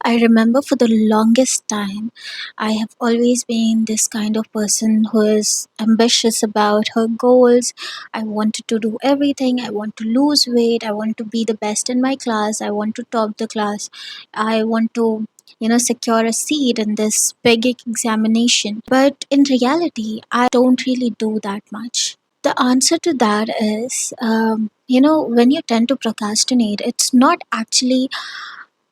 I remember for the longest time, I have always been this kind of person who is ambitious about her goals. I wanted to do everything. I want to lose weight. I want to be the best in my class. I want to top the class. I want to, secure a seat in this big examination. But in reality, I don't really do that much. The answer to that is, when you tend to procrastinate, it's not actually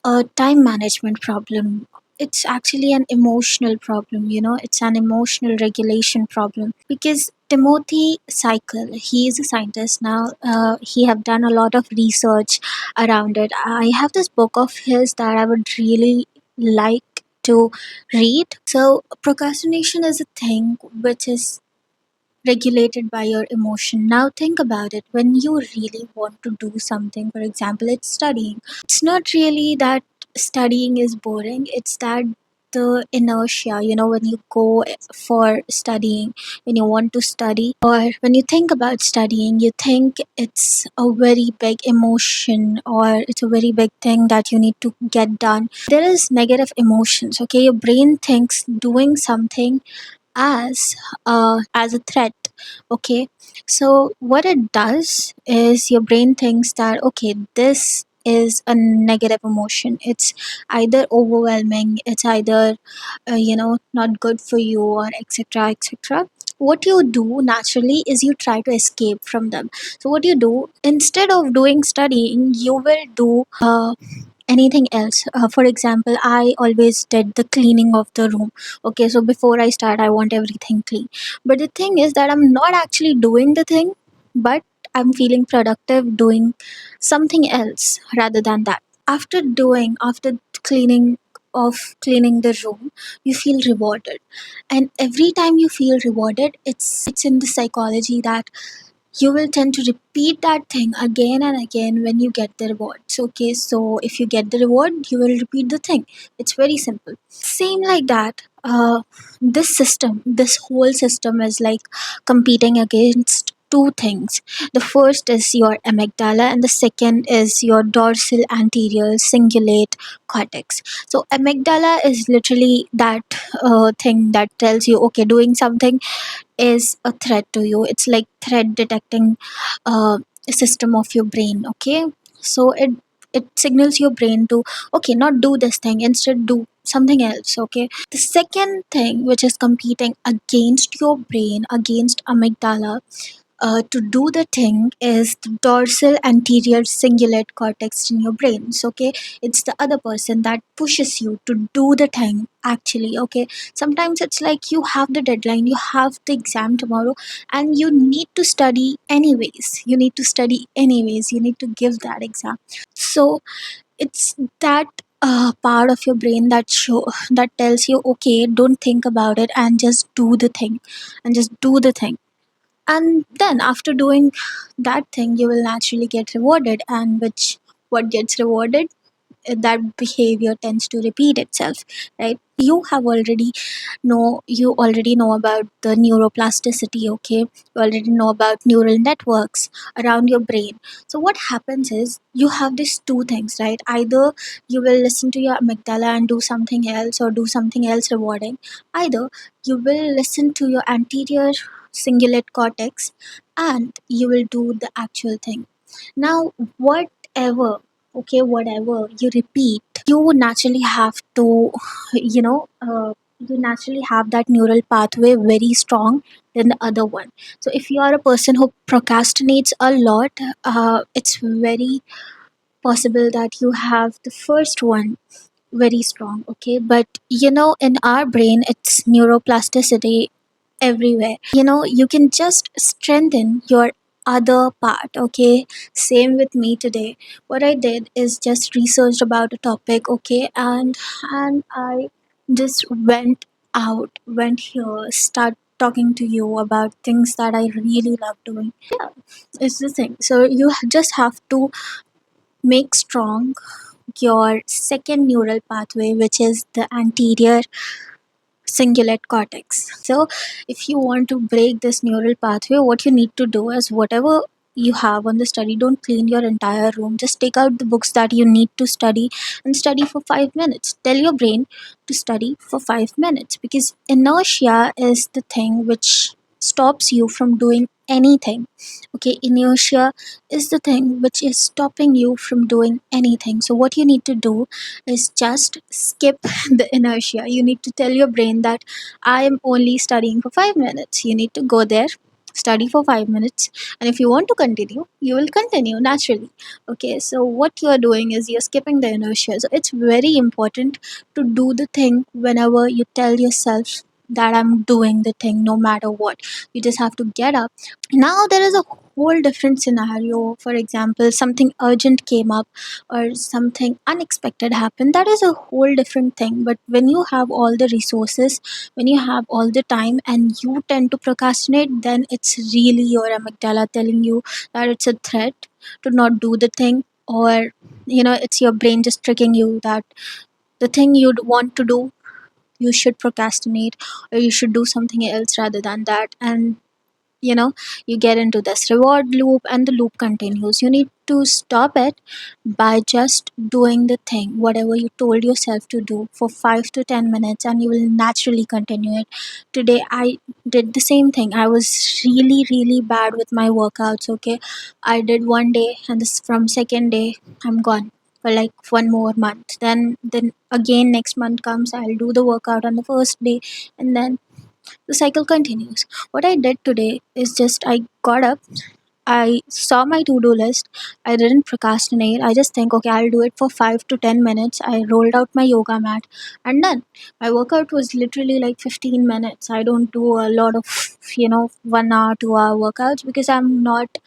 a time management problem. It's actually an emotional problem, it's an emotional regulation problem. Because Timothy Cycle, he is a scientist now. He have done a lot of research around it. I have this book of his that I would really like to read. So procrastination is a thing which is regulated by your emotion. Now think about it. When you really want to do something, for example, it's studying. It's not really that studying is boring. It's that the inertia, when you go for studying, when you want to study, or when you think about studying, you think it's a very big emotion or it's a very big thing that you need to get done. There is negative emotions, okay? Your brain thinks doing something as a threat. Okay, so what it does is your brain thinks that, okay, this is a negative emotion. It's either overwhelming, it's either not good for you, or etc etc. What you do naturally is you try to escape from them. So what you do, instead of doing studying, you will do anything else. For example, I always did the cleaning of the room. Okay, so before I start, I want everything clean. But the thing is that I'm not actually doing the thing, but I'm feeling productive doing something else rather than that. After cleaning the room, you feel rewarded. And every time you feel rewarded, it's in the psychology that you will tend to repeat that thing again and again when you get the rewards. Okay, so if you get the reward, you will repeat the thing. It's very simple. Same like that. This whole system is like competing against two things. The first is your amygdala, and the second is your dorsal anterior cingulate cortex. So amygdala is literally that thing that tells you, okay, doing something is a threat to you. It's like threat detecting uh, system of your brain. Okay, so it signals your brain to, okay, not do this thing, instead do something else. Okay, the second thing which is competing against your brain, against amygdala, to do the thing, is the dorsal anterior cingulate cortex in your brain. So, okay, it's the other person that pushes you to do the thing actually. Okay, sometimes it's like you have the deadline, you have the exam tomorrow, and you need to study anyways. You need to give that exam. So it's that part of your brain that tells you, okay, don't think about it and just do the thing, and just do the thing. And then after doing that thing, you will naturally get rewarded. And which what gets rewarded, that behavior tends to repeat itself, right? You already know about the neuroplasticity. Okay, you already know about neural networks around your brain. So what happens is, you have these two things, right? Either you will listen to your amygdala and do something else, or do something else rewarding. Either you will listen to your anterior cingulate cortex and you will do the actual thing. Now, whatever, okay, whatever you repeat, you would naturally have to, you naturally have that neural pathway very strong than the other one. So if you are a person who procrastinates a lot, it's very possible that you have the first one very strong. Okay, but in our brain, it's neuroplasticity everywhere. You can just strengthen your other part. Okay, same with me today. What I did is just researched about a topic. Okay, and I just went here, start talking to you about things that I really love doing. Yeah, it's the thing. So you just have to make strong your second neural pathway, which is the anterior cingulate cortex. So, if you want to break this neural pathway, what you need to do is, whatever you have on the study. Don't clean your entire room. Just take out the books that you need to study and study for 5 minutes. Tell your brain to study for 5 minutes, because inertia is the thing which stops you from doing anything. Okay, inertia is the thing which is stopping you from doing anything. So what you need to do is just skip the inertia. You need to tell your brain that I am only studying for 5 minutes. You need to go there, study for 5 minutes, and if you want to continue, you will continue naturally. Okay, so what you're doing is you're skipping the inertia. So it's very important to do the thing whenever you tell yourself that I'm doing the thing no matter what. You just have to get up. Now there is a whole different scenario. For example, something urgent came up or something unexpected happened. That is a whole different thing. But when you have all the resources, when you have all the time and you tend to procrastinate, then it's really your amygdala telling you that it's a threat to not do the thing, or it's your brain just tricking you that the thing you'd want to do, you should procrastinate, or you should do something else rather than that. And you know you get into this reward loop, and the loop continues. You need to stop it by just doing the thing whatever you told yourself to do for 5 to 10 minutes, and you will naturally continue it. Today I did the same thing. I was really bad with my workouts. Okay, I did one day, and this from second day I'm gone for like one more month. Then again next month comes, I'll do the workout on the first day, and then the cycle continues. What I did today is just I got up, I saw my to do list, I didn't procrastinate. I just think, okay, I'll do it for 5 to 10 minutes. I rolled out my yoga mat and done. My workout was literally like 15 minutes. I don't do a lot of, 1 hour, 2 hour workouts, because I'm not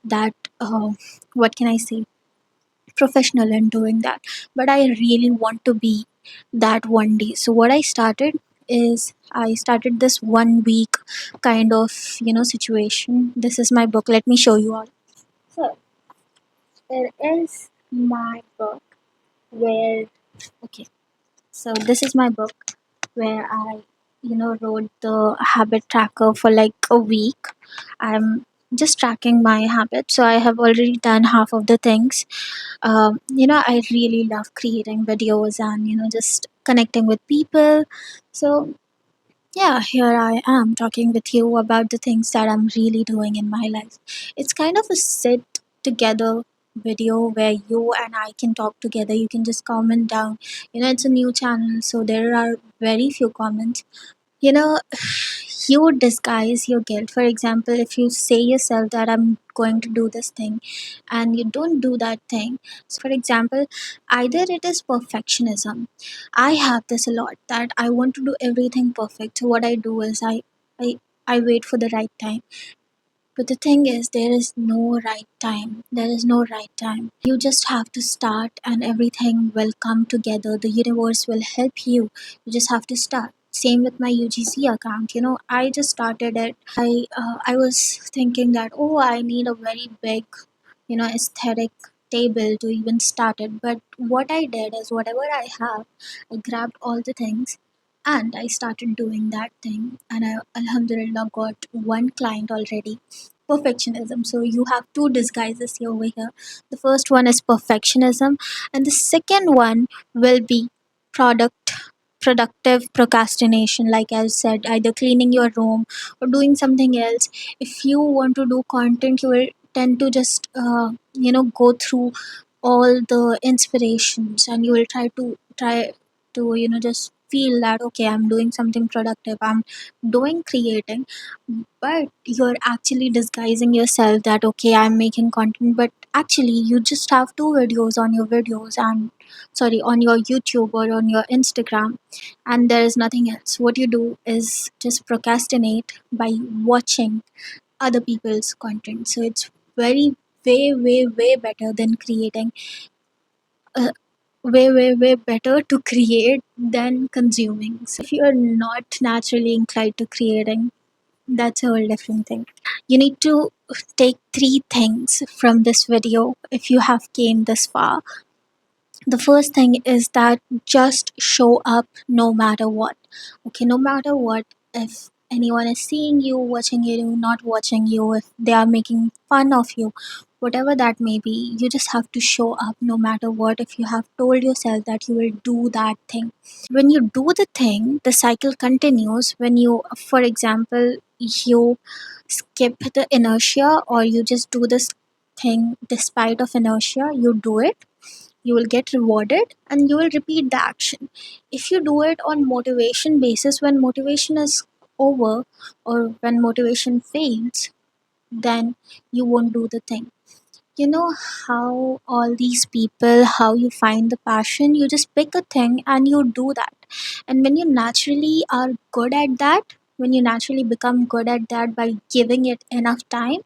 that, what can I say, professional in doing that. But I really want to be that one day. So what I started is I started this 1 week kind of situation. This is my book. Let me show you all. So there is my book where, okay, so this is my book where I wrote the habit tracker for like a week. I'm just tracking my habits. So I have already done half of the things. I really love creating videos and just connecting with people. So yeah, here I am talking with you about the things that I'm really doing in my life. It's kind of a sit together video where you and I can talk together. You can just comment down. It's a new channel, so there are very few comments. you know you disguise your guilt. For example, if you say yourself that I'm going to do this thing and you don't do that thing. So for example, either it is perfectionism. I have this a lot, that I want to do everything perfect. So what I do is i I wait for the right time. But the thing is, there is no right time. There is no right time. You just have to start, and everything will come together. The universe will help you. You just have to start. Same with my UGC account. I just started it. I was thinking that, oh, I need a very big, aesthetic table to even start it. But what I did is, whatever I have, I grabbed all the things and I started doing that thing. And I, Alhamdulillah, got one client already. Perfectionism. So you have two disguises here over here. The first one is perfectionism, and the second one will be product productive procrastination. Like I said, either cleaning your room or doing something else. If you want to do content, you will tend to just go through all the inspirations, and you will try to just feel that, okay, I'm doing something productive, I'm doing creating. But you're actually disguising yourself that, okay, I'm making content, but actually you just have two videos on your videos, and sorry, on your YouTube or on your Instagram, and there is nothing else. What you do is just procrastinate by watching other people's content. So it's very, way better than creating. Way better to create than consuming. So if you're not naturally inclined to creating, that's a whole different thing. You need to take three things from this video if you have came this far. The first thing is that just show up no matter what. Okay, no matter what. If anyone is seeing you, watching you, not watching you, if they are making fun of you, whatever that may be, you just have to show up no matter what. If you have told yourself that you will do that thing, when you do the thing, the cycle continues. When you, for example, you skip the inertia, or you just do this thing despite of inertia, you do it, you will get rewarded and you will repeat the action. If you do it on motivation basis, when motivation is over or when motivation fades, then you won't do the thing. You know how all these people, how you find the passion, you just pick a thing and you do that. And when you naturally are good at that, when you naturally become good at that by giving it enough time,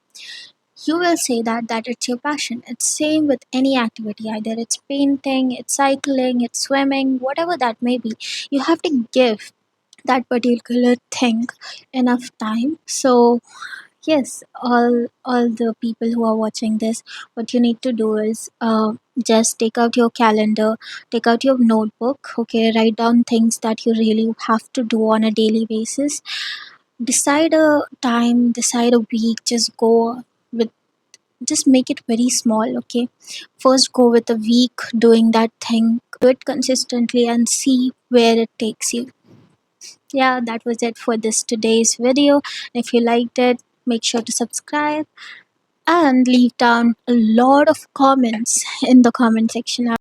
you will say that it's your passion. It's same with any activity, either it's painting, it's cycling, it's swimming, whatever that may be. You have to give that particular thing enough time. So yes, all the people who are watching this, what you need to do is just take out your calendar, take out your notebook, okay, write down things that you really have to do on a daily basis. Decide a time, decide a week, just go with, just make it very small, okay. First go with a week doing that thing, do it consistently and see where it takes you. Yeah, that was it for this today's video. If you liked it, make sure to subscribe and leave down a lot of comments in the comment section.